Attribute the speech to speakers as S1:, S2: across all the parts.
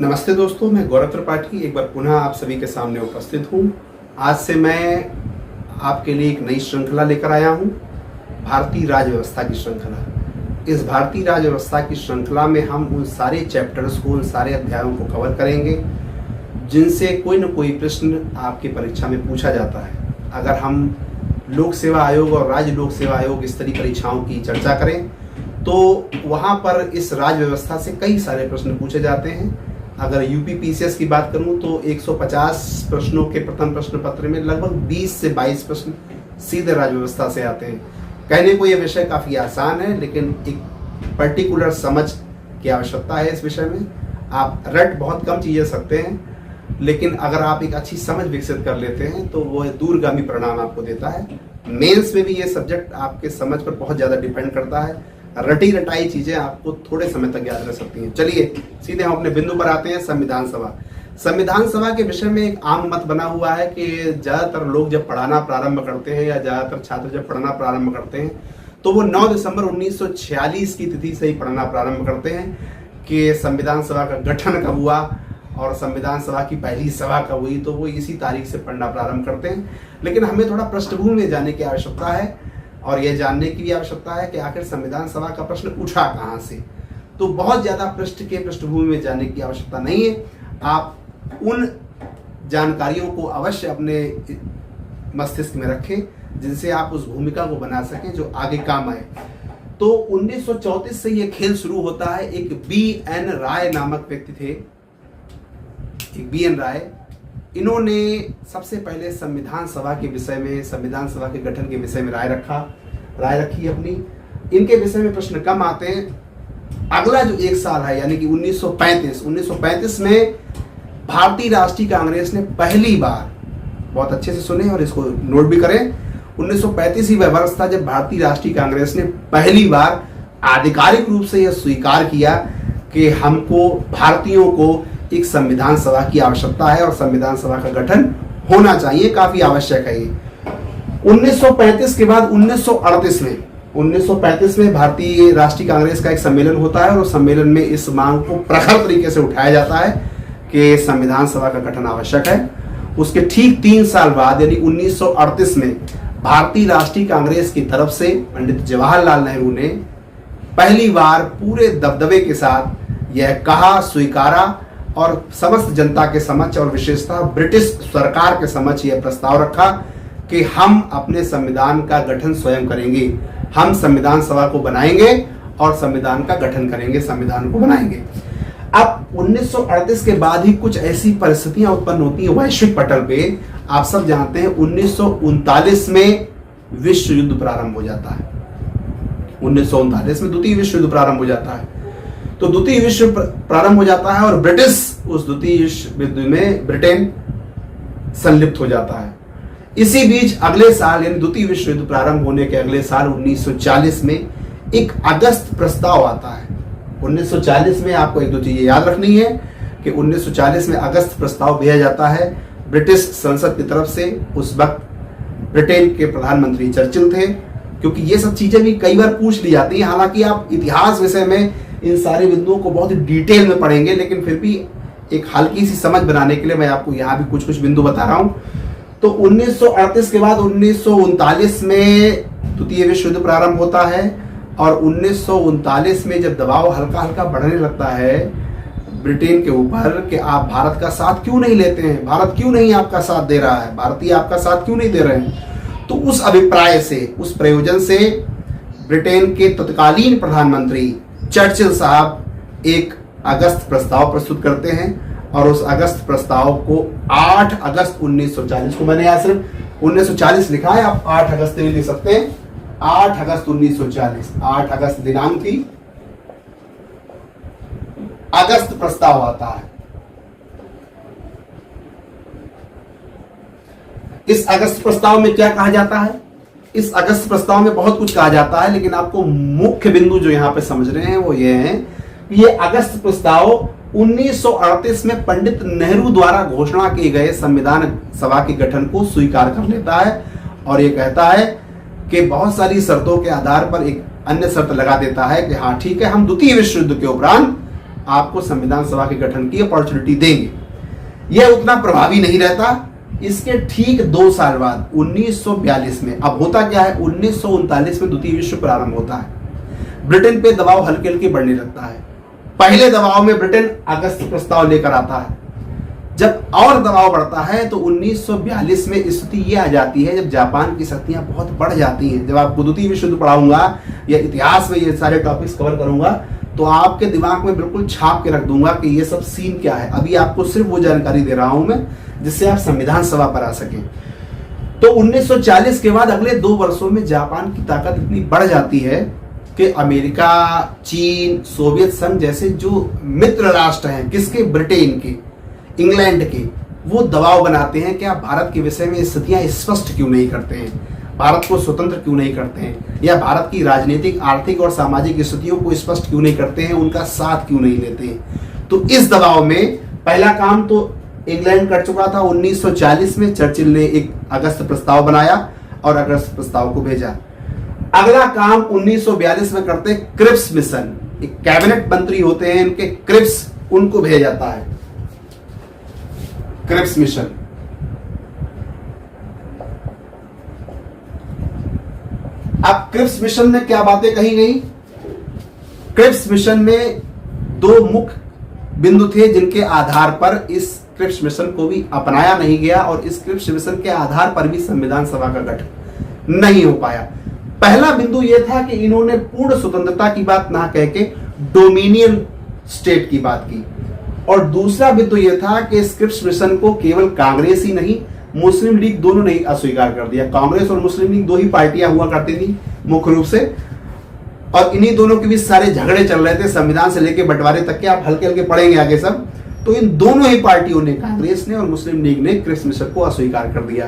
S1: नमस्ते दोस्तों, मैं गौरव त्रिपाठी एक बार पुनः आप सभी के सामने उपस्थित हूँ। आज से मैं आपके लिए एक नई श्रृंखला लेकर आया हूँ, भारतीय राज्य व्यवस्था की श्रृंखला। इस भारतीय राज्य व्यवस्था की श्रृंखला में हम उन सारे चैप्टर्स को, उन सारे अध्यायों को कवर करेंगे जिनसे कोई न कोई प्रश्न आपकी परीक्षा में पूछा जाता है। अगर हम लोक सेवा आयोग और राज्य लोक सेवा आयोग स्तरीय परीक्षाओं की चर्चा करें तो वहाँ पर इस राज्य व्यवस्था से कई सारे प्रश्न पूछे जाते हैं। अगर यूपी पीसीएस की बात करूं तो 150 प्रश्नों के प्रथम प्रश्न पत्र में लगभग 20 से 22 प्रश्न सीधे राज्य व्यवस्था से आते हैं। कहने को यह विषय काफ़ी आसान है, लेकिन एक पर्टिकुलर समझ की आवश्यकता है। इस विषय में आप रट बहुत कम चीज़ें सकते हैं, लेकिन अगर आप एक अच्छी समझ विकसित कर लेते हैं तो वह दूरगामी परिणाम आपको देता है। मेंस में भी ये सब्जेक्ट आपके समझ पर बहुत ज़्यादा डिपेंड करता है। रटी रटाई चीजें आपको थोड़े समय तक याद रह सकती हैं। चलिए सीधे हम अपने बिंदु पर आते हैं। संविधान सभा। संविधान सभा के विषय में एक आम मत बना हुआ है कि ज्यादातर लोग जब पढ़ाना प्रारंभ करते हैं या ज्यादातर छात्र जब पढ़ना प्रारंभ करते हैं तो वो 9 दिसंबर 1946 की तिथि से ही पढ़ना प्रारंभ करते हैं कि संविधान सभा का गठन कब हुआ और संविधान सभा की पहली सभा कब हुई, तो वो इसी तारीख से पढ़ना प्रारंभ करते हैं। लेकिन हमें थोड़ा पृष्ठभूमि में जाने की आवश्यकता है और यह जानने की भी आवश्यकता है कि आखिर संविधान सभा का प्रश्न उठा कहाँ से। तो बहुत ज़्यादा पृष्ठभूमि में जाने की आवश्यकता नहीं है। आप उन जानकारियों को अवश्य अपने मस्तिष्क में रखें जिनसे आप उस भूमिका को बना सकें जो आगे काम आए। तो 1934 से यह खेल शुरू होता है। एक बी.एन. राय नामक व्यक्ति थे, एक बी.एन. राय। इन्होंने सबसे पहले संविधान सभा के विषय में, संविधान सभा के गठन के विषय में राय रखी अपनी। इनके विषय में प्रश्न कम आते हैं। अगला जो एक साल है यानी कि 1935 में भारतीय राष्ट्रीय कांग्रेस ने पहली बार, बहुत अच्छे से सुने और इसको नोट भी करें, 1935 ही वह वर्ष था जब भारतीय राष्ट्रीय कांग्रेस ने पहली बार आधिकारिक रूप से यह स्वीकार किया कि हमको, भारतीयों को, एक संविधान सभा की आवश्यकता है और संविधान सभा का गठन होना चाहिए, काफी आवश्यक है ये। 1935 के बाद 1938 में भारतीय राष्ट्रीय कांग्रेस का एक सम्मेलन होता है और उस सम्मेलन में इस मांग को प्रखर तरीके से उठाया जाता है कि संविधान सभा का गठन आवश्यक है। उसके ठीक 3 साल बाद यानी 1938 में भारतीय राष्ट्रीय कांग्रेस की तरफ से पंडित जवाहरलाल नेहरू ने पहली बार पूरे दबदबे के साथ यह कहा, स्वीकारा और समस्त जनता के समक्ष और विशेषतः ब्रिटिश सरकार के समक्ष यह प्रस्ताव रखा कि हम अपने संविधान का गठन स्वयं करेंगे, हम संविधान सभा को बनाएंगे और संविधान का गठन करेंगे, संविधान को बनाएंगे। अब 1938 के बाद ही कुछ ऐसी परिस्थितियां उत्पन्न होती हैं वैश्विक पटल पे। आप सब जानते हैं 1939 में विश्व युद्ध प्रारंभ हो जाता है। 1939 में द्वितीय विश्व युद्ध प्रारंभ हो जाता है। तो द्वितीय विश्व प्रारंभ हो जाता है और ब्रिटिश उस द्वितीय विश्व युद्ध में ब्रिटेन संलिप्त हो जाता है। इसी बीच अगले साल यानी द्वितीय विश्व युद्ध प्रारंभ होने के अगले साल 1940 में एक अगस्त प्रस्ताव आता है। 1940 में आपको एक दो चीजें याद रखनी है कि 1940 में अगस्त प्रस्ताव भेजा जाता है ब्रिटिश संसद की तरफ से। उस वक्त ब्रिटेन के प्रधानमंत्री चर्चिल थे, क्योंकि ये सब चीजें भी कई बार पूछ ली जाती हैं। हालांकि आप इतिहास विषय में इन सारे बिंदुओं को बहुत ही डिटेल में पढ़ेंगे, लेकिन फिर भी एक हल्की सी समझ बनाने के लिए मैं आपको यहाँ भी कुछ बिंदु बता रहा हूँ। तो 1938 के बाद 1939 में द्वितीय विश्व युद्ध प्रारंभ होता है और 1939 में जब दबाव हल्का हल्का बढ़ने लगता है ब्रिटेन के ऊपर कि आप भारत का साथ क्यों नहीं लेते हैं, भारत क्यों नहीं आपका साथ दे रहा है, भारतीय आपका साथ क्यों नहीं दे रहे हैं, तो उस अभिप्राय से, उस प्रयोजन से ब्रिटेन के तत्कालीन प्रधानमंत्री चर्चिल साहब एक अगस्त प्रस्ताव प्रस्तुत करते हैं और उस अगस्त प्रस्ताव को 8 अगस्त 1940 को, मैंने यहाँ सिर्फ 1940 लिखा है, आप 8 अगस्त भी लिख सकते हैं। 8 अगस्त 1940, 8 अगस्त दिनांक थी, अगस्त प्रस्ताव आता है। इस अगस्त प्रस्ताव में क्या कहा जाता है? इस अगस्त प्रस्ताव में बहुत कुछ कहा जाता है, लेकिन आपको मुख्य बिंदु जो यहां पे समझ रहे हैं वो ये है कि ये अगस्त प्रस्ताव 1938 में पंडित नेहरू द्वारा घोषणा किए गए संविधान सभा के गठन को स्वीकार कर लेता है और ये कहता है कि बहुत सारी शर्तों के आधार पर एक अन्य शर्त लगा देता है कि हाँ ठीक है, हम द्वितीय विश्व युद्ध के उपरांत आपको संविधान सभा के गठन की अपॉर्चुनिटी देंगे। यह उतना प्रभावी नहीं रहता। इसके ठीक 2 साल बाद 1942 में, अब होता क्या है, 1939 में द्वितीय विश्व प्रारंभ होता है। ब्रिटेन पे दबाव हल्के हल्के बढ़ने लगता है। पहले दबाव में ब्रिटेन अगस्त प्रस्ताव लेकर आता है। जब और दबाव बढ़ता है तो 1942 में स्थिति ये आ जाती है जब जापान की शक्तियां बहुत बढ़ जाती हैं। जब आपको द्वितीय विश्व युद्ध पढ़ाऊंगा या इतिहास में ये सारे टॉपिक्स कवर करूंगा तो आपके दिमाग में बिल्कुल छाप के रख दूंगा कि ये सब सीन क्या है। अभी आपको सिर्फ वो जानकारी दे रहा हूं मैं जिससे आप संविधान सभा पर आ सकें। तो 1940 के बाद अगले 2 वर्षों में जापान की ताकत इतनी बढ़ जाती है कि अमेरिका, चीन, सोवियत संघ जैसे जो मित्र राष्ट्र हैं, किसके, ब्रिटेन के, इंग्लैंड के, वो दबाव बनाते हैं कि आप भारत के विषय में स्थितियां स्पष्ट क्यों नहीं करते हैं, भारत को स्वतंत्र क्यों नहीं करते हैं, या भारत की राजनीतिक, आर्थिक और सामाजिक स्थितियों को स्पष्ट क्यों नहीं करते हैं, उनका साथ क्यों नहीं लेते हैं। तो इस दबाव में पहला काम तो इंग्लैंड कर चुका था। 1940 में चर्चिल ने एक अगस्त प्रस्ताव बनाया और अगस्त प्रस्ताव को भेजा। अगला काम 1942 में करते क्रिप्स मिशन, एक कैबिनेट मंत्री होते हैं इनके, क्रिप्स, उनको भेजा जाता है, क्रिप्स मिशन। अब क्रिप्स मिशन में क्या बातें कही गई? क्रिप्स मिशन में 2 मुख्य बिंदु थे जिनके आधार पर इस क्रिप्स मिशन को भी अपनाया नहीं गया और इस क्रिप्स मिशन के आधार पर भी संविधान सभा का गठन नहीं हो पाया। पहला बिंदु यह था कि इन्होंने पूर्ण स्वतंत्रता की बात ना कह के डोमिनियन स्टेट की बात की, और दूसरा बिंदु यह था कि इस क्रिप्स मिशन को केवल कांग्रेस ही नहीं, मुस्लिम लीग दोनों ने अस्वीकार कर दिया। कांग्रेस और मुस्लिम लीग 2 ही पार्टियां हुआ करती थी मुख्य रूप से, और इन्हीं दोनों के बीच सारे झगड़े चल रहे थे संविधान से लेकर बंटवारे तक के। आप हल्के हल्के पढ़ेंगे आगे सब। तो इन दोनों ही पार्टियों ने, कांग्रेस ने और मुस्लिम लीग ने, क्रिप्स मिशन को अस्वीकार कर दिया।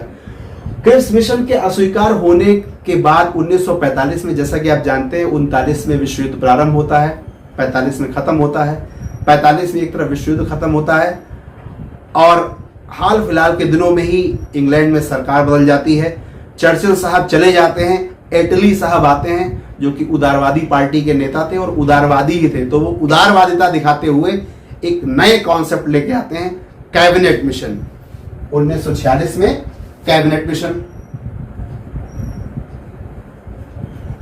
S1: क्रिप्स मिशन के अस्वीकार होने के बाद 1945 में, जैसा कि आप जानते हैं, 39 में विश्व युद्ध प्रारंभ होता है, 45 में खत्म होता है। 45 में एक तरफ विश्व युद्ध खत्म होता है और हाल फिलहाल के दिनों में ही इंग्लैंड में सरकार बदल जाती है। चर्चिल साहब चले जाते हैं, एटली साहब आते हैं जो कि उदारवादी पार्टी के नेता थे और उदारवादी ही थे। तो वो उदारवादिता दिखाते हुए एक नए कॉन्सेप्ट लेके आते हैं, कैबिनेट मिशन। 1946 में कैबिनेट मिशन।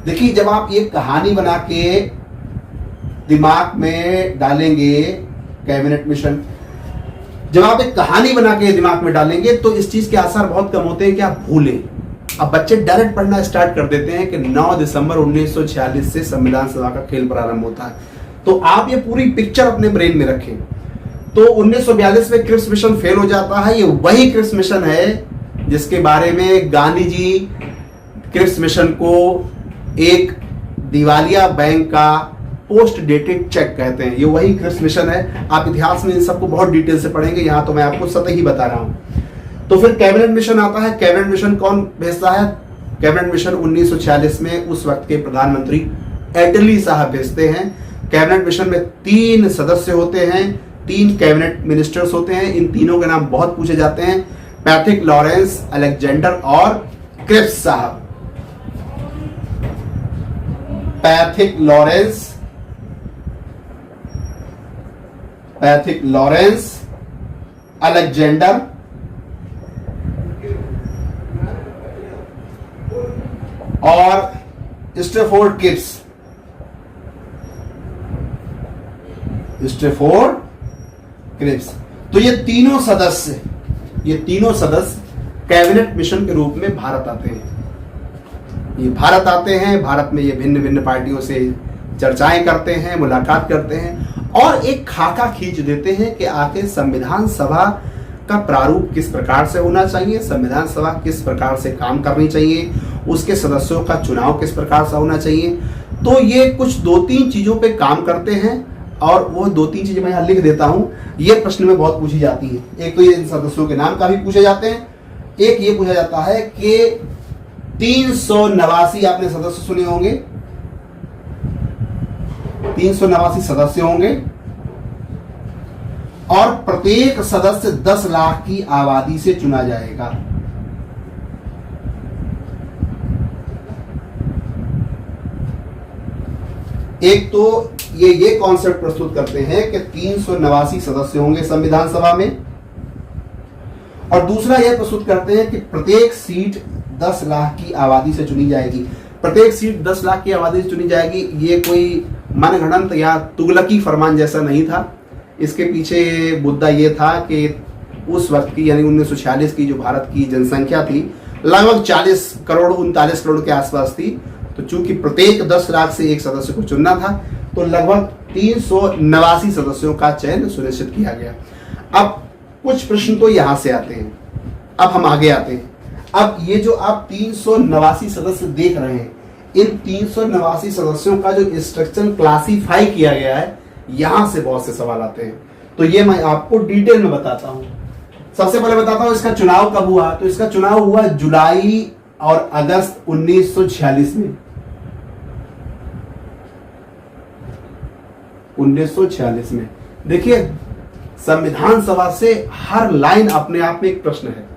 S1: देखिए, जब आप ये कहानी बना के दिमाग में डालेंगे, कैबिनेट मिशन, जब आप एक कहानी बना के दिमाग में डालेंगे तो इस चीज के आसार बहुत कम होते हैं कि आप भूलें। अब बच्चे डायरेक्ट पढ़ना स्टार्ट कर देते हैं कि 9 दिसंबर 1946 से संविधान सभा का खेल प्रारंभ होता है। तो आप ये पूरी पिक्चर अपने ब्रेन में रखें। तो 1942 में क्रिप्स मिशन फेल हो जाता है। ये वही क्रिप्स मिशन है जिसके बारे में गांधी जी क्रिप्स मिशन को एक दिवालिया बैंक का पोस्ट डेटेड चेक कहते हैं। ये वही क्रिप्स मिशन है। आप इतिहास में इन सबको बहुत डिटेल से पढ़ेंगे, यहां तो मैं आपको सतही बता रहा हूं। तो फिर कैबिनेट मिशन आता है। कैबिनेट मिशन कौन भेजता है? कैबिनेट मिशन 1946 में उस वक्त के प्रधानमंत्री एटली साहब भेजते हैं। कैबिनेट मिशन में 3 सदस्य होते हैं, 3 कैबिनेट मिनिस्टर्स होते हैं। इन तीनों के नाम बहुत पूछे जाते हैं, पैट्रिक लॉरेंस, अलेक्जेंडर और क्रिप्स साहब। पैट्रिक लॉरेंस, अलेक्जेंडर और स्टेफोर्ड क्रिप्स। तो ये तीनों सदस्य कैबिनेट मिशन के रूप में भारत आते हैं। भारत में ये भिन्न भिन्न पार्टियों से चर्चाएं करते हैं, मुलाकात करते हैं और एक खाका खींच देते हैं कि आखिर संविधान सभा का प्रारूप किस प्रकार से होना चाहिए, संविधान सभा किस प्रकार से काम करनी चाहिए, उसके सदस्यों का चुनाव किस प्रकार से होना चाहिए। तो ये कुछ 2-3 चीजों पे काम करते हैं और वो 2-3 चीजें मैं यहाँ लिख देता हूँ। ये प्रश्न में बहुत पूछी जाती है। एक तो ये सदस्यों के नाम का भी पूछे जाते हैं, एक ये पूछा जाता है कि 389 आपने सदस्य सुने होंगे, 389 सदस्य होंगे और प्रत्येक सदस्य 10 लाख की आबादी से चुना जाएगा। एक तो ये कॉन्सेप्ट प्रस्तुत करते हैं कि 389 सदस्य होंगे संविधान सभा में, और दूसरा यह प्रस्तुत करते हैं कि प्रत्येक सीट 10 लाख की आबादी से चुनी जाएगी। प्रत्येक सीट 10 लाख की आबादी से चुनी जाएगी, ये कोई मनगढ़ंत या तुगलकी फरमान जैसा नहीं था। इसके पीछे मुद्दा ये था कि उस वक्त की यानी 1946 की जो भारत की जनसंख्या थी लगभग 40 करोड़ 39 करोड़ के आसपास थी। तो चूंकि प्रत्येक 10 लाख से एक सदस्य को चुनना था, तो लगभग 389 सदस्यों का चयन सुनिश्चित किया गया। अब कुछ प्रश्न तो यहां से आते हैं, अब हम आगे आते हैं। अब ये जो आप 389 सदस्य देख रहे हैं, इन 389 सदस्यों का जो स्ट्रक्चर क्लासीफाई किया गया है, यहां से बहुत से सवाल आते हैं। तो ये मैं आपको डिटेल में बताता हूं। सबसे पहले बताता हूं इसका चुनाव कब हुआ। तो इसका चुनाव हुआ जुलाई और अगस्त 1946 में। 1946 में देखिए, संविधान सभा से हर लाइन अपने आप में एक प्रश्न है,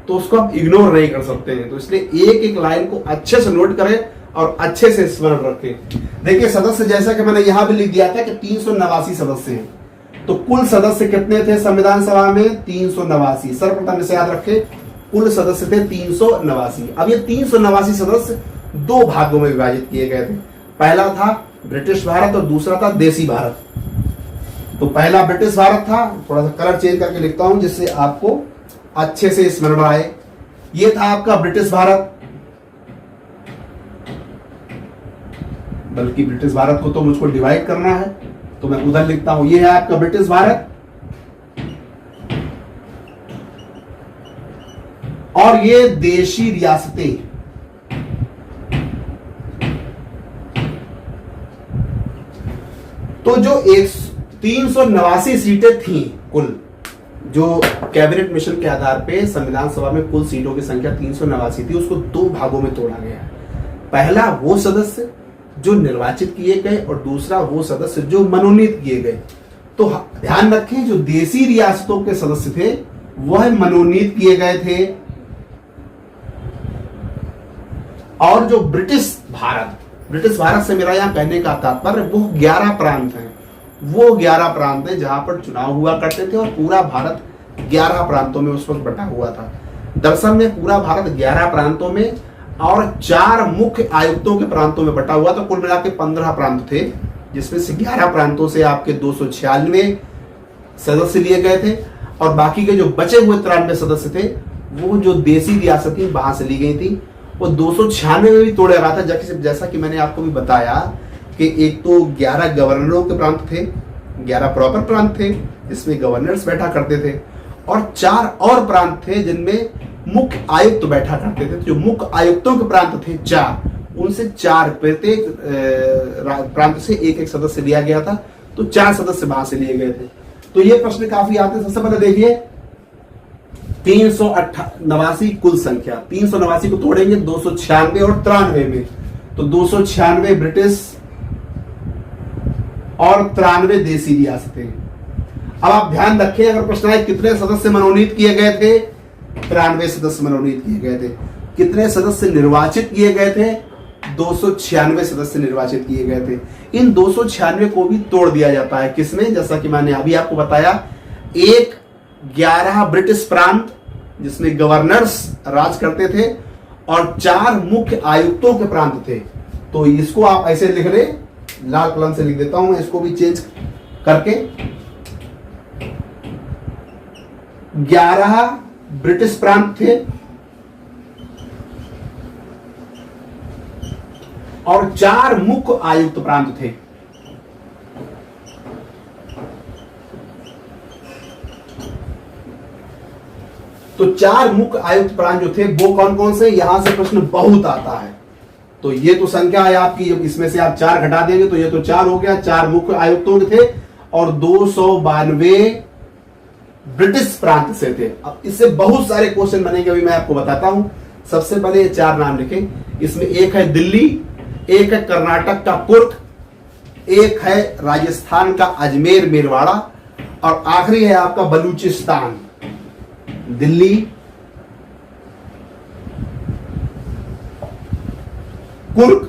S1: तो उसको आप इग्नोर नहीं कर सकते हैं। तो इसलिए एक एक लाइन को अच्छे से नोट करें और अच्छे से स्मरण रखें। देखिए सदस्य, जैसा कि मैंने यहां भी लिख दिया था कि 389 सदस्य हैं, तो कुल सदस्य कितने थे संविधान सभा में? 389। सर्वप्रथम इसे याद रखें, कुल सदस्य थे 389। अब ये 389 सदस्य दो भागों में विभाजित किए गए थे। पहला था ब्रिटिश भारत और दूसरा था देसी भारत। तो पहला ब्रिटिश भारत था, थोड़ा सा कलर चेंज करके लिखता हूं जिससे आपको अच्छे से स्मरण आए। ये था आपका ब्रिटिश भारत, बल्कि ब्रिटिश भारत को तो मुझको डिवाइड करना है, तो मैं उधर लिखता हूं। ये है आपका ब्रिटिश भारत, और ये देशी रियासतें। तो जो 389 सीटें थी कुल, जो कैबिनेट मिशन के आधार पे संविधान सभा में कुल सीटों की संख्या 389 थी, उसको दो भागों में तोड़ा गया। पहला वो सदस्य जो निर्वाचित किए गए और दूसरा वो सदस्य जो मनोनीत किए गए। तो ध्यान रखें, जो देसी रियासतों के सदस्य थे वह मनोनीत किए गए थे, और जो ब्रिटिश भारत से मेरा यहां कहने का तात्पर्य वो 11 प्रांत हैं। वो 11 प्रांत हैं जहां पर चुनाव हुआ करते थे, और पूरा भारत 11 प्रांतों में उस वक्त बटा हुआ था। दरअसल में पूरा भारत 11 प्रांतों में और 4 मुख्य आयुक्तों के प्रांतों में बटा हुआ था। कुल मिला के 15 प्रांत थे, जिसमें से 11 प्रांतों से आपके 296 सदस्य लिए गए थे, और बाकी के जो बचे हुए 93 सदस्य थे वो जो देसी रियासतें वहां से ली गई थी। वो 296 में भी तोड़ा रहा था, जैसा कि मैंने आपको भी बताया कि एक तो 11 गवर्नरों के प्रांत थे, 11 प्रॉपर प्रांत थे जिसमें गवर्नर्स बैठा करते थे, और 4 और प्रांत थे जिनमें मुख्य आयुक्त बैठा करते थे। जो मुख्य आयुक्तों के प्रांत थे 4, उनसे 4 प्रत्येक प्रांत से एक एक सदस्य लिया गया था, तो 4 सदस्य वहां से लिए गए थे। तो ये प्रश्न काफी आते हैं। सबसे पहले देखिए 389 कुल संख्या, 389 को तोड़ेंगे 296 और 93 में, तो 296 ब्रिटिश और 93 देसी रियासतें। अब आप ध्यान रखें, अगर प्रश्न आए कितने सदस्य मनोनीत किए गए थे, 93 सदस्य मनोनीत किए गए थे। कितने सदस्य निर्वाचित किए गए थे, 296 सदस्य निर्वाचित किए गए थे। इन 296 को भी तोड़ दिया जाता है किसमें, जैसा कि मैंने अभी आपको बताया, 11 ब्रिटिश प्रांत जिसमें गवर्नर्स राज करते थे, और 4 मुख्य आयुक्तों के प्रांत थे। तो इसको आप ऐसे लिख ले, लाल कलम से लिख देता हूं मैं, इसको भी चेंज करके। 11 ब्रिटिश प्रांत थे और 4 मुख्य आयुक्त प्रांत थे। तो 4 मुख्य आयुक्त प्रांत जो थे वो कौन कौन से, यहां से प्रश्न बहुत आता है। तो ये तो संख्या है आपकी, जब इसमें से आप 4 घटा देंगे तो ये तो 4 हो गया। 4 मुख्य आयुक्तों के थे और 292 ब्रिटिश प्रांत से थे। अब इससे बहुत सारे क्वेश्चन बनेंगे, अभी मैं आपको बताता हूं। सबसे पहले ये 4 नाम लिखें। इसमें एक है दिल्ली, एक है कर्नाटक का कुर्ग, एक है राजस्थान का अजमेर मेरवाड़ा, और आखिरी है आपका बलूचिस्तान। दिल्ली, कुर्ग,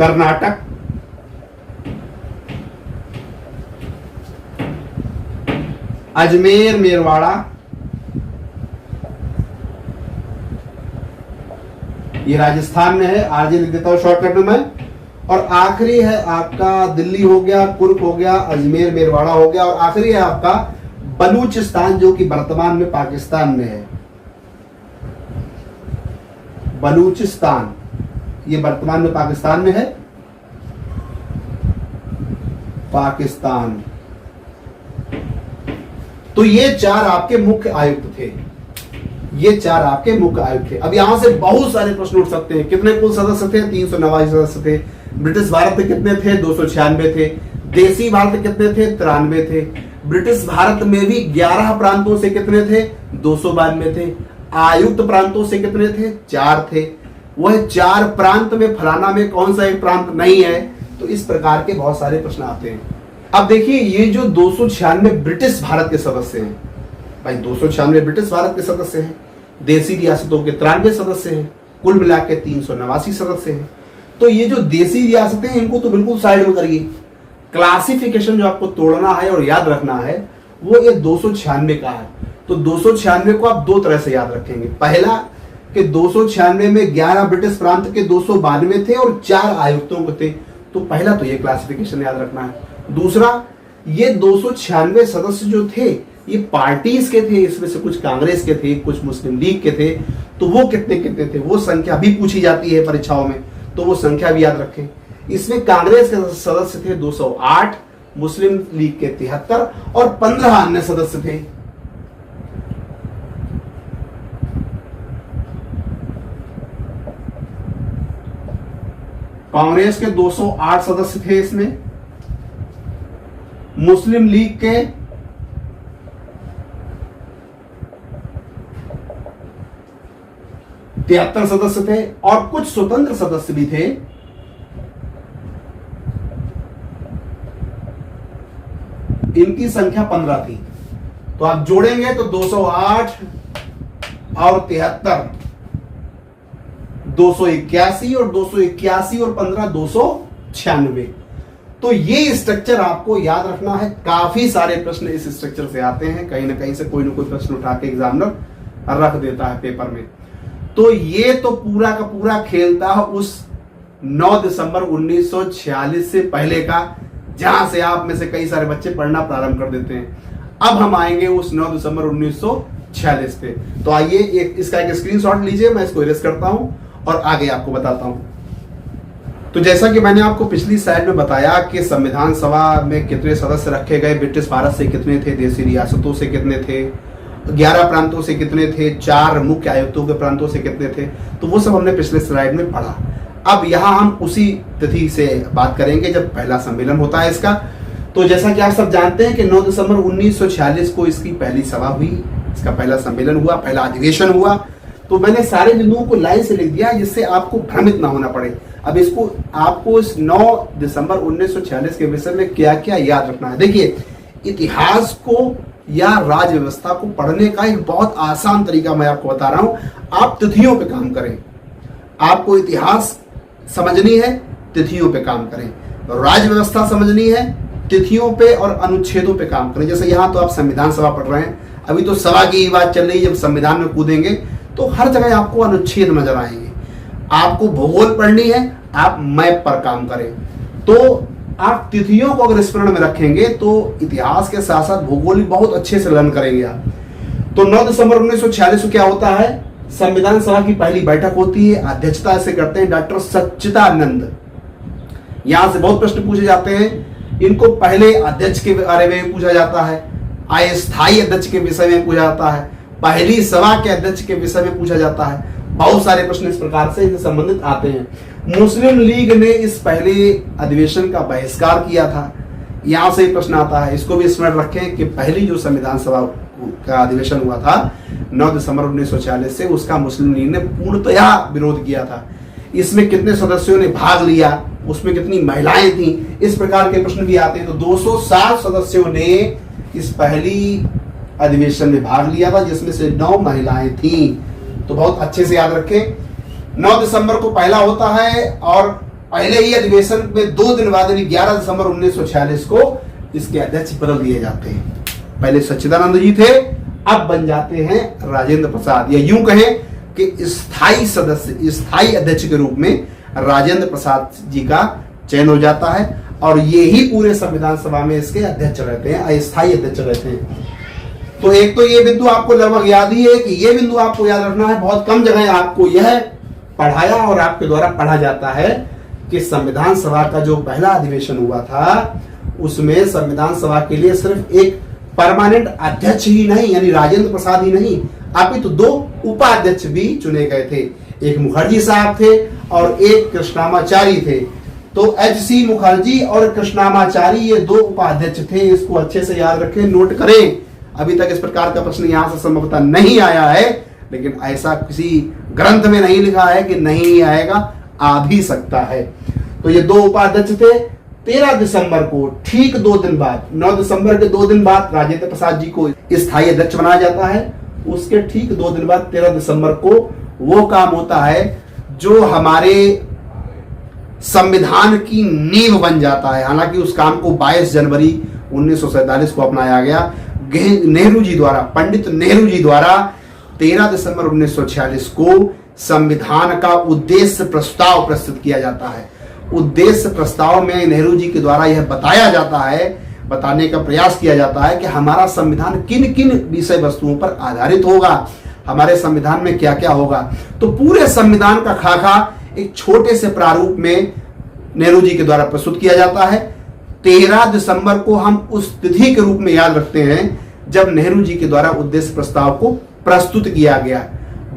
S1: कर्नाटक, अजमेर मेरवाड़ा, ये राजस्थान में है, आरजे लिख देता हूं शॉर्टकट में मैं। और आखिरी है आपका दिल्ली हो गया, कुर्क हो गया, अजमेर मेरवाड़ा हो गया, और आखिरी है आपका बलूचिस्तान, जो कि वर्तमान में पाकिस्तान में है। बलूचिस्तान ये वर्तमान में पाकिस्तान में है, पाकिस्तान। तो ये चार आपके मुख्य आयुक्त थे, ये चार आपके मुख्य आयुक्त थे। अब यहां से बहुत सारे प्रश्न उठ सकते हैं। कितने कुल सदस्य थे? 389 सदस्य थे। ब्रिटिश भारत में कितने थे? 296 थे। देसी भारत में कितने थे? 93 थे। ब्रिटिश भारत में भी 11 प्रांतों से कितने थे? 292 थे। आयुक्त प्रांतों से कितने थे? 4 थे। वह 4 प्रांत में फलाना में कौन सा एक प्रांत नहीं है? तो इस प्रकार के बहुत सारे प्रश्न आते हैं। अब देखिए, ये जो 296 ब्रिटिश भारत के सदस्य हैं, भाई 296 ब्रिटिश भारत के सदस्य हैं, देसी रियासतों के 93 सदस्य हैं, कुल मिला के 389 सदस्य हैं। तो ये जो देसी रियासतें हैं, इनको तो बिल्कुल साइड में करिए। क्लासिफिकेशन जो आपको तोड़ना है और याद रखना है, वो ये 296 का है। तो 296 को आप दो तरह से याद रखेंगे। पहला कि 296 में 11 ब्रिटिश प्रांत के 292 थे और 4 आयुक्तों के थे। तो पहला तो ये क्लासिफिकेशन याद रखना है। दूसरा, ये 296 सदस्य जो थे, ये पार्टीज के थे। इसमें से कुछ कांग्रेस के थे, कुछ मुस्लिम लीग के थे। तो वो कितने कितने थे, वो संख्या भी पूछी जाती है परीक्षाओं में, तो वो संख्या भी याद रखें। इसमें कांग्रेस के सदस्य थे 208, मुस्लिम लीग के 73 और 15 अन्य सदस्य थे। कांग्रेस के 208 सदस्य थे, इसमें मुस्लिम लीग के 73 सदस्य थे और कुछ स्वतंत्र सदस्य भी थे। इनकी संख्या 15 थी। तो आप जोड़ेंगे तो 208 और 73, 281 और 281 और 15, 296। तो ये स्ट्रक्चर आपको याद रखना है। काफी सारे प्रश्न इस स्ट्रक्चर से आते हैं, कहीं ना कहीं से कोई ना कोई प्रश्न उठा के एग्जामिनर रख देता है पेपर में। तो ये तो पूरा का पूरा खेल था उस 9 दिसंबर 1946 से पहले का, जहां से आप में से कई सारे बच्चे पढ़ना प्रारंभ कर देते हैं। अब हम आएंगे उस 9 दिसंबर 1946 पे। तो आइए इसका एक स्क्रीनशॉट लीजिए, मैं इसको इरेज करता हूं और आगे आपको बताता हूं। तो जैसा कि मैंने आपको पिछली स्लाइड में बताया कि संविधान सभा में कितने सदस्य रखे गए, ब्रिटिश भारत से कितने थे, देसी रियासतों से कितने थे, 11 प्रांतों से कितने थे, 4 मुख्य आयुक्तों के प्रांतों से कितने थे, तो वो सब हमने पिछले स्लाइड में पढ़ा। अब यहाँ हम उसी तिथि से बात करेंगे जब पहला सम्मेलन होता है इसका। तो जैसा कि आप सब जानते हैं कि 9 दिसंबर 1946 को इसकी पहली सभा हुई, इसका पहला सम्मेलन हुआ, पहला अधिवेशन हुआ। तो मैंने सारे बिंदुओं को लाइन से लिख दिया जिससे आपको भ्रमित ना होना पड़े। अब इसको आपको इस 9 दिसंबर 1946 के विषय में क्या क्या याद रखना है। देखिए, इतिहास को या राज व्यवस्था को पढ़ने का एक बहुत आसान तरीका मैं आपको बता रहा हूं। आप तिथियों पे काम करें। आपको इतिहास समझनी है, तिथियों पे काम करें। राज व्यवस्था समझनी है, तिथियों पे और अनुच्छेदों पे काम करें। जैसे यहां तो आप संविधान सभा पढ़ रहे हैं, अभी तो सभा की ही बात चल रही है। जब संविधान में कूदेंगे तो हर जगह आपको अनुच्छेद नजर आएंगे। आपको भूगोल पढ़नी है, आप मैप पर काम करें। तो आप तिथियों को अगर स्मरण में रखेंगे तो इतिहास के साथ साथ भूगोल भी बहुत अच्छे से लर्न करेंगे आप। तो 9 दिसंबर 1946 को क्या होता है, संविधान सभा की पहली बैठक होती है। अध्यक्षता से करते हैं डॉक्टर सच्चिदानंद। यहां से बहुत प्रश्न पूछे जाते हैं। इनको पहले अध्यक्ष के बारे में पूछा जाता है, अस्थायी अध्यक्ष के विषय में पूछा जाता है, पहली सभा के अध्यक्ष के विषय में पूछा जाता है। बहुत सारे प्रश्न इस प्रकार से इनसे संबंधित आते हैं। मुस्लिम लीग ने इस पहले अधिवेशन का बहिष्कार किया था, यहां से प्रश्न आता है। इसको भी स्मरण रखें कि पहली जो संविधान सभा का अधिवेशन हुआ था 9 दिसंबर 1946 से, उसका मुस्लिम लीग ने पूर्णतया विरोध किया था। इसमें कितने सदस्यों ने भाग लिया, उसमें कितनी महिलाएं थी, इस प्रकार के प्रश्न भी आते हैं। तो 207 सदस्यों ने इस पहली अधिवेशन में भाग लिया था, जिसमें से 9 महिलाएं थीं। तो बहुत अच्छे से याद रखें, 9 दिसंबर को पहला होता है और पहले ही अधिवेशन में 2 दिन बाद यानी 11 दिसंबर 1946 को इसके अध्यक्ष बदल दिए जाते हैं। पहले सच्चिदानंद जी थे, अब बन जाते हैं राजेंद्र प्रसाद, या यूं कहें कि स्थायी सदस्य, स्थायी अध्यक्ष के रूप में राजेंद्र प्रसाद जी का चयन हो जाता है और ये ही पूरे संविधान सभा में इसके अध्यक्ष रहते हैं, अस्थायी अध्यक्ष रहते हैं। तो एक तो ये बिंदु आपको लगभग याद ही है कि ये बिंदु आपको याद रखना है, बहुत कम जगह आपको यह पढ़ाया और आपके द्वारा पढ़ा जाता है कि संविधान सभा का जो पहला अधिवेशन हुआ था उसमें संविधान सभा के लिए सिर्फ एक परमानेंट अध्यक्ष ही नहीं यानी राजेंद्र प्रसाद ही नहीं, अपितु 2 उपाध्यक्ष भी चुने गए थे। एक मुखर्जी साहब थे और एक कृष्णामाचारी थे। तो एच.सी. मुखर्जी और कृष्णामाचारी ये 2 उपाध्यक्ष थे। इसको अच्छे से याद रखें, नोट करें। अभी तक इस प्रकार का प्रश्न यहां से संभवतः नहीं आया है, लेकिन ऐसा किसी ग्रंथ में नहीं लिखा है कि नहीं आएगा, आ भी सकता है। तो ये 2 उपाध्यक्ष थे। 13 दिसंबर को ठीक 2 दिन बाद, 9 दिसंबर के 2 दिन बाद राजेंद्र प्रसाद जी को स्थायी अध्यक्ष बनाया जाता है। उसके ठीक 2 दिन बाद 13 दिसंबर को वो काम होता है जो हमारे संविधान की नींव बन जाता है। हालांकि उस काम को 22 जनवरी 1947 को अपनाया गया नेहरू जी द्वारा, पंडित नेहरू जी द्वारा 13 दिसंबर 1946 को संविधान का उद्देश्य प्रस्ताव प्रस्तुत किया जाता है। उद्देश्य प्रस्ताव में नेहरू जी के द्वारा यह बताया जाता है, बताने का प्रयास किया जाता है कि हमारा संविधान किन किन विषय वस्तुओं पर आधारित होगा, हमारे संविधान में क्या क्या होगा। तो पूरे संविधान का खाका एक छोटे से प्रारूप में नेहरू जी के द्वारा प्रस्तुत किया जाता है। 13 दिसंबर को हम उस तिथि के रूप में याद रखते हैं जब नेहरू जी के द्वारा उद्देश्य प्रस्ताव को प्रस्तुत किया गया।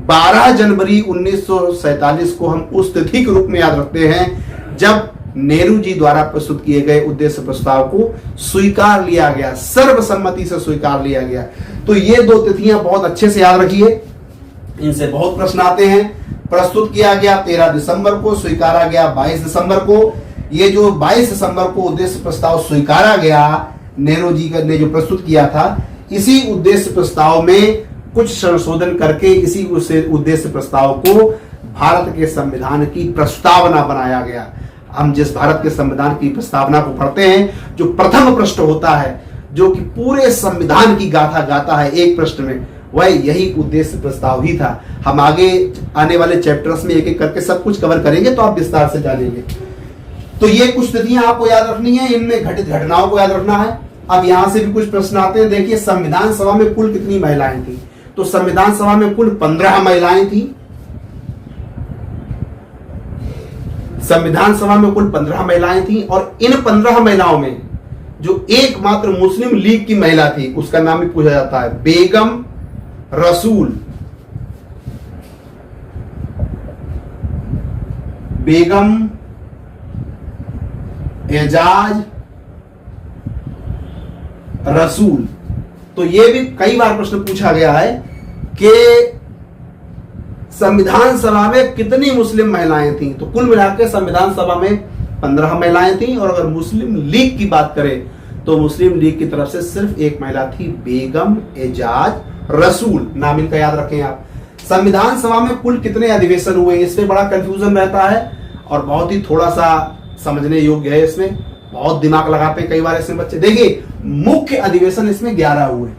S1: 12 जनवरी 1947 को हम उस तिथि के रूप में याद रखते हैं जब नेहरू जी द्वारा प्रस्तुत किए गए उद्देश्य प्रस्ताव को स्वीकार लिया गया, सर्वसम्मति से स्वीकार लिया गया। तो ये 2 तिथियां बहुत अच्छे से याद रखिए, इनसे बहुत प्रश्न आते हैं। प्रस्तुत किया गया 13 दिसंबर को, स्वीकारा गया 22 दिसंबर को। ये जो 22 दिसंबर को उद्देश्य प्रस्ताव स्वीकारा गया, नेहरू जी ने जो प्रस्तुत किया था, इसी उद्देश्य प्रस्ताव में कुछ संशोधन करके इसी उद्देश्य प्रस्ताव को भारत के संविधान की प्रस्तावना बनाया गया। हम जिस भारत के संविधान की प्रस्तावना को पढ़ते हैं, जो प्रथम पृष्ठ होता है, जो कि पूरे संविधान की गाथा गाता है एक पृष्ठ में, वह यही उद्देश्य प्रस्ताव ही था। हम आगे आने वाले चैप्टर्स में एक एक करके सब कुछ कवर करेंगे तो आप विस्तार से जानेंगे। तो ये कुछ तिथियां आपको याद रखनी है, इनमें घटित घटनाओं को याद रखना है। अब यहां से भी कुछ प्रश्न आते हैं। देखिए, संविधान सभा में कुल कितनी महिलाएं थी? तो संविधान सभा में कुल 15 महिलाएं थी। संविधान सभा में कुल 15 महिलाएं थी और इन 15 महिलाओं में जो एकमात्र मुस्लिम लीग की महिला थी उसका नाम भी पूछा जाता है बेगम रसूल। बेगम एजाज रसूल। तो यह भी कई बार प्रश्न पूछा गया है कि संविधान सभा में कितनी मुस्लिम महिलाएं थीं। तो कुल मिलाकर संविधान सभा में 15 महिलाएं थीं और अगर मुस्लिम लीग की बात करें तो मुस्लिम लीग की तरफ से सिर्फ एक महिला थी, बेगम एजाज रसूल। नाम इनका याद रखें आप। संविधान सभा में कुल कितने अधिवेशन हुए, इसमें बड़ा कंफ्यूजन रहता है और बहुत ही थोड़ा सा समझने योग्य है। इसमें बहुत दिमाग लगाते हैं कई बार इसमें बच्चे। देखिए, मुख्य अधिवेशन इसमें 11 हुए।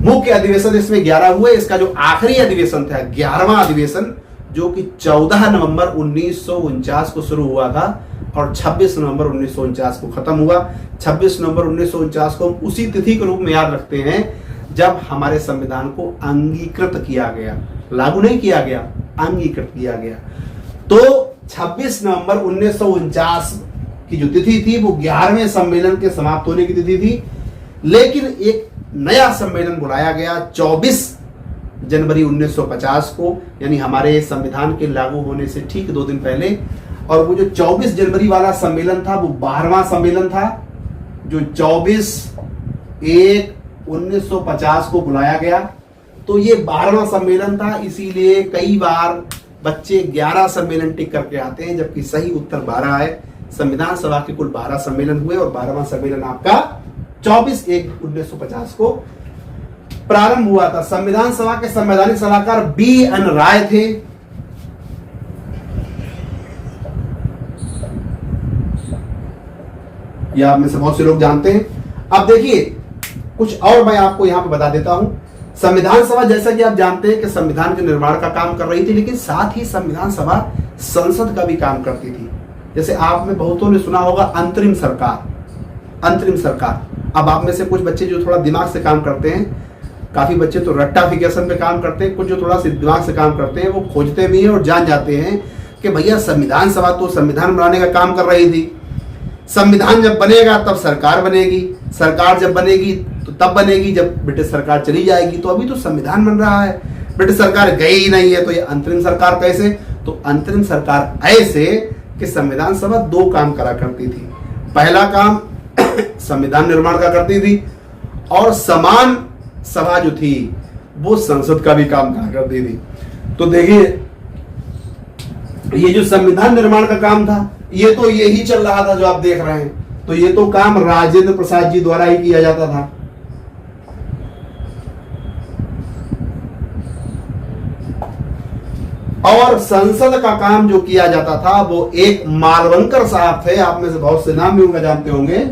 S1: मुख्य अधिवेशन इसमें 11 हुए। इसका जो आखिरी अधिवेशन था, 11वां अधिवेशन, जो कि 14 नवंबर 1949 को शुरू हुआ था और 26 नवंबर 1949 को खत्म हुआ। 26 नवंबर 1949 को हम उसी तिथि के रूप में याद रखते हैं जब हमारे संविधान को अंगीकृत किया गया, लागू नहीं किया गया, अंगीकृत किया गया। तो 26 नवंबर 1949 की जो तिथि थी वो 11वें सम्मेलन के समाप्त होने की तिथि थी, लेकिन एक नया सम्मेलन बुलाया गया 24 जनवरी 1950 को, यानी हमारे संविधान के लागू होने से ठीक 2 दिन पहले। और वो जो 24 जनवरी वाला सम्मेलन था वो 12वां सम्मेलन था, जो 24/1/1950 को बुलाया गया। तो ये 12वां सम्मेलन था, इसीलिए कई बार बच्चे 11 सम्मेलन टिक करके आते हैं, जबकि सही उत्तर 12 है। संविधान सभा के कुल 12 सम्मेलन हुए और 12वां सम्मेलन आपका 24/1/1950 को प्रारंभ हुआ था। संविधान सभा के संवैधानिक सलाहकार B.N. राय थे। यह आप में से बहुत से लोग जानते हैं। अब देखिए कुछ और मैं आपको यहां पे बता देता हूं। संविधान सभा जैसा कि आप जानते हैं कि संविधान के निर्माण का काम कर रही थी, लेकिन साथ ही संविधान सभा संसद का भी काम करती थी। जैसे आप में बहुतों ने सुना होगा अंतरिम सरकार, अंतरिम सरकार। अब आप में से कुछ बच्चे जो थोड़ा दिमाग से काम करते हैं, काफी बच्चे तो रट्टाफिकेशन पे काम करते हैं, कुछ जो थोड़ा सा दिमाग से काम करते हैं वो खोजते भी हैं और जान जाते हैं कि भैया संविधान सभा तो संविधान बनाने का काम कर रही थी। संविधान जब बनेगा तब सरकार बनेगी, सरकार जब बनेगी तो तब बनेगी जब ब्रिटिश सरकार चली जाएगी। तो अभी तो संविधान बन रहा है, ब्रिटिश सरकार गई ही नहीं है, तो ये अंतरिम सरकार कैसे? तो अंतरिम सरकार ऐसे कि संविधान सभा दो काम करा करती थी। पहला काम संविधान निर्माण का करती थी और समान सभा जो थी वो संसद का भी काम करा करती थी। तो देखिए ये जो संविधान निर्माण का काम था ये तो यही चल रहा था जो आप देख रहे हैं। तो ये तो काम राजेंद्र प्रसाद जी द्वारा ही किया जाता था। और संसद का काम जो किया जाता था वो एक मालवंकर साहब थे। आप में से बहुत से नाम भी उनका जानते होंगे।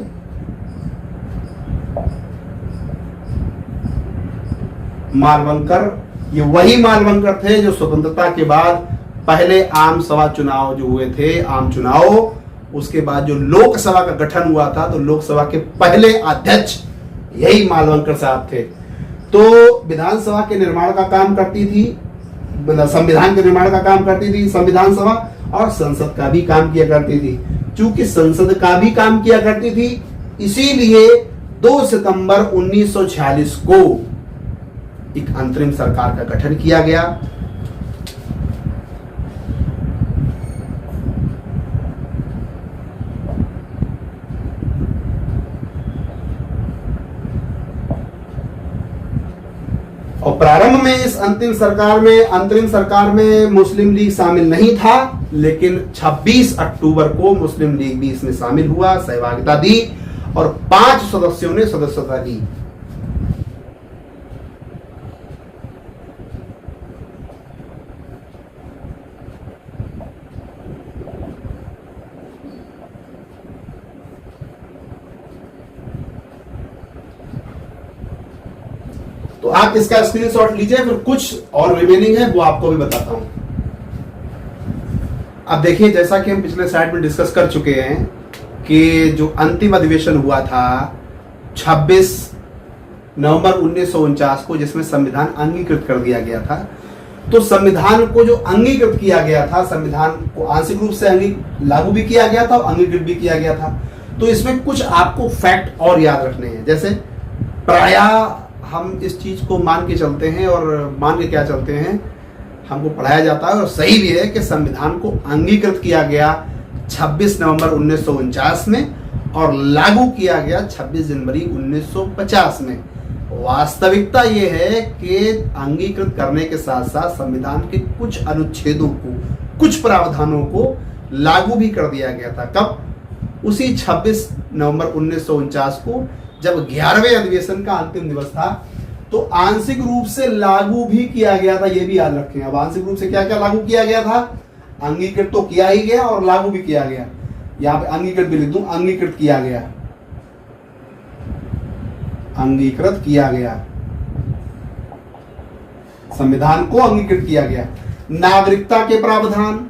S1: मालवंकर, ये वही मालवंकर थे जो स्वतंत्रता के बाद पहले आम सभा चुनाव जो हुए थे, आम चुनाव, उसके बाद जो लोकसभा का गठन हुआ था तो लोकसभा के पहले अध्यक्ष यही मालवंकर साहब थे। तो विधानसभा के निर्माण का काम करती थी, संविधान के निर्माण का काम करती थी संविधान सभा, और संसद का भी काम किया करती थी। चूंकि संसद का भी काम किया करती थी इसीलिए 2 सितंबर 1946 को एक अंतरिम सरकार का गठन किया गया। और प्रारंभ में इस अंतरिम सरकार में मुस्लिम लीग शामिल नहीं था, लेकिन 26 अक्टूबर को मुस्लिम लीग भी इसमें शामिल हुआ, सहभागिता दी और 5 सदस्यों ने सदस्यता दी। तो आप इसका स्क्रीनशॉट लीजिए, फिर कुछ और रिमेनिंग है वो आपको भी बताता हूं। अब देखिए जैसा कि हम पिछले स्लाइड में डिस्कस कर चुके हैं कि जो अंतिम अधिवेशन हुआ था 26 नवंबर 1949 को, जिसमें संविधान अंगीकृत कर दिया गया था। तो संविधान को जो अंगीकृत किया गया था, संविधान को आंशिक रूप से लागू भी किया गया था और अंगीकृत भी किया गया था। तो इसमें कुछ आपको फैक्ट और याद रखने हैं। जैसे प्रायः हम इस चीज को मान के चलते हैं, और मान के क्या चलते हैं, हमको पढ़ाया जाता है और सही भी है कि संविधान को अंगीकृत किया गया 26 नवंबर 1949 में और लागू किया गया 26 जनवरी 1950 में। वास्तविकता यह है कि अंगीकृत करने के साथ साथ संविधान के कुछ अनुच्छेदों को, कुछ प्रावधानों को लागू भी कर दिया गया था। कब? उसी 26 नवंबर 1949 को, जब 11वें अधिवेशन का अंतिम दिवस था। तो आंशिक रूप से लागू भी किया गया था, ये भी याद रखें। अब आंशिक रूप से क्या क्या लागू किया गया था? अंगीकृत तो किया ही गया और लागू भी किया गया। यहां पे अंगीकृत भी लिख दूं, अंगीकृत किया गया, अंगीकृत किया गया, संविधान को अंगीकृत किया गया। नागरिकता के प्रावधान,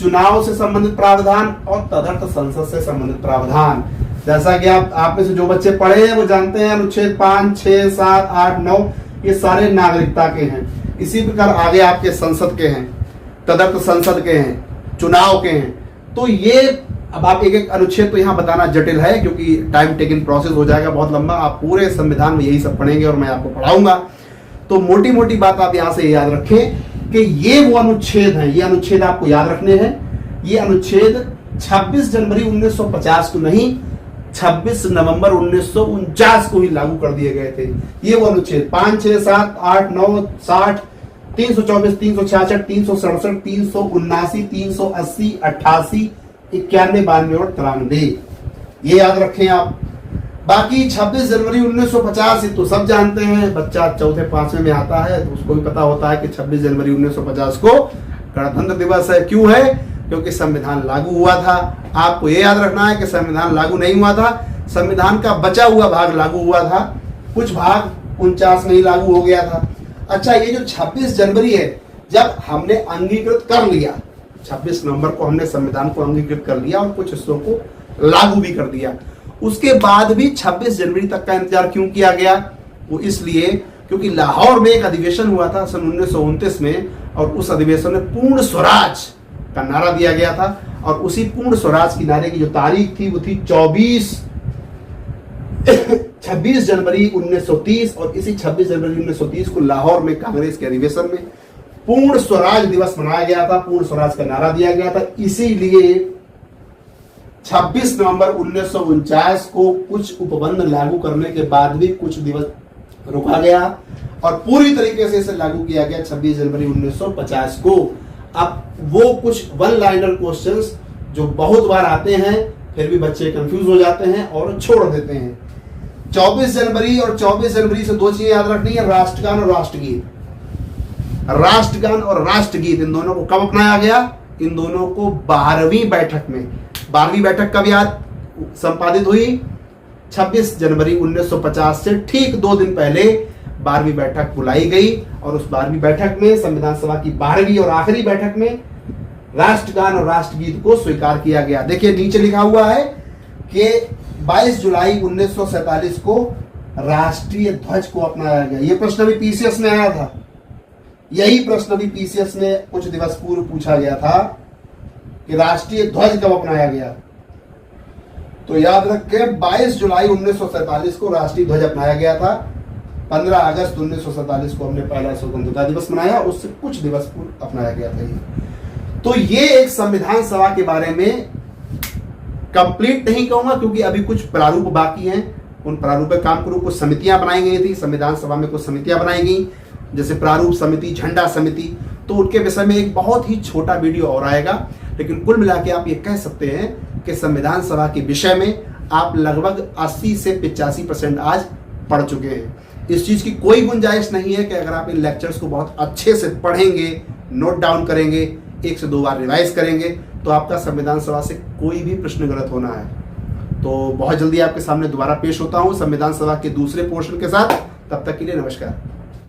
S1: चुनाव से संबंधित प्रावधान और तदर्थ संसद से संबंधित प्रावधान। जैसा कि आप में से जो बच्चे पढ़े हैं वो जानते हैं, अनुच्छेद 5, 6, 7, 8, 9 ये सारे नागरिकता के हैं। इसी प्रकार आगे आपके संसद के हैं, तदर्थ संसद के हैं, चुनाव के हैं। तो ये अब आप एक एक अनुच्छेद तो यहाँ बताना जटिल है क्योंकि टाइम टेकिंग प्रोसेस हो जाएगा बहुत लंबा। आप पूरे संविधान में यही सब पढ़ेंगे और मैं आपको पढ़ाऊंगा। तो मोटी मोटी बात आप यहाँ से याद रखें कि ये वो अनुच्छेद हैं, ये अनुच्छेद आपको याद रखने हैं। ये अनुच्छेद 26 जनवरी 1950 को नहीं, 26 नवंबर 1949 को ही लागू कर दिए गए थे। ये वो अनुच्छेद 5, 6, 7, 8, 9, 60, 324, 366, 367, 379, 380, 88, 91, 92 और 93। ये याद रखें आप। बाकी 26 जनवरी 1950 तो सब जानते हैं, बच्चा चौथे पांचवें में आता है तो उसको भी पता होता है कि 26 जनवरी 1950 को गणतंत्र दिवस है। क्यों है? क्योंकि संविधान लागू हुआ था। आपको ये याद रखना है कि संविधान लागू नहीं हुआ था, संविधान का बचा हुआ भाग लागू हुआ था, कुछ भाग 49 में ही लागू हो गया था। अच्छा, ये जो 26 जनवरी है, जब हमने अंगीकृत कर लिया, 26 नवंबर को हमने संविधान को अंगीकृत कर लिया और कुछ हिस्सों को लागू भी कर दिया, उसके बाद भी 26 जनवरी तक का इंतजार क्यों किया गया? वो इसलिए क्योंकि लाहौर में एक अधिवेशन हुआ था सन 1929 में, और उस अधिवेशन में पूर्ण स्वराज का नारा दिया गया था, और उसी पूर्ण स्वराज की नारे की जो तारीख थी वो थी 26 जनवरी 1930, और इसी 26 जनवरी 1930 को लाहौर में कांग्रेस के अधिवेशन में पूर्ण स्वराज दिवस मनाया गया था, पूर्ण स्वराज का नारा दिया गया था। इसीलिए 26 नवंबर 1949 को कुछ उपबंध लागू करने के बाद भी कुछ दिवस रुका गया और पूरी तरीके से इसे लागू किया गया 26 जनवरी 1950 को। अब वो कुछ वन लाइनर क्वेश्चंस जो बहुत बार आते हैं, फिर भी बच्चे कंफ्यूज हो जाते हैं और छोड़ देते हैं। 24 जनवरी और 24 जनवरी से दो चीजें याद रखनी है, राष्ट्रगान और राष्ट्रगीत। राष्ट्रगान और राष्ट्रगीत इन दोनों को कब अपनाया गया? इन दोनों को 12वीं बैठक में। 12वीं बैठक कब याद संपादित हुई? 26 जनवरी 1950 से ठीक 2 दिन पहले 12वीं बैठक बुलाई गई, और उस 12वीं बैठक में, संविधान सभा की 12वीं और आखिरी बैठक में, राष्ट्रगान और राष्ट्रगीत को स्वीकार किया गया। देखिए नीचे लिखा हुआ है कि 22 जुलाई 1947 को राष्ट्रीय ध्वज को अपनाया गया। यह प्रश्न भी पीसीएस में आया था, यही प्रश्न भी पीसीएस में कुछ दिवस पूर्व पूछा गया था कि राष्ट्रीय ध्वज कब अपनाया गया। तो याद रखें 22 जुलाई 1947 को राष्ट्रीय ध्वज अपनाया गया था। 15 अगस्त 1947 को हमने पहला स्वतंत्रता दिवस मनाया, उससे कुछ दिवस पूर्व अपनाया गया था ये। तो ये एक संविधान सभा के बारे में कंप्लीट नहीं कहूंगा क्योंकि अभी कुछ प्रारूप बाकी हैं, उन प्रारूप पे काम करूं। कुछ समितियां बनाई गई थी संविधान सभा में, कुछ समितियां बनाई गई जैसे प्रारूप समिति, झंडा समिति, तो उनके विषय में एक बहुत ही छोटा वीडियो और आएगा। लेकिन कुल मिला के आप ये कह सकते हैं कि संविधान सभा के विषय में आप लगभग 80 से 85% आज पढ़ चुके हैं। इस चीज की कोई गुंजाइश नहीं है कि अगर आप इन लेक्चर्स को बहुत अच्छे से पढ़ेंगे, नोट डाउन करेंगे, 1 से 2 बार रिवाइज करेंगे, तो आपका संविधान सभा से कोई भी प्रश्न गलत होना है। तो बहुत जल्दी आपके सामने दोबारा पेश होता हूं संविधान सभा के दूसरे पोर्शन के साथ। तब तक के लिए नमस्कार।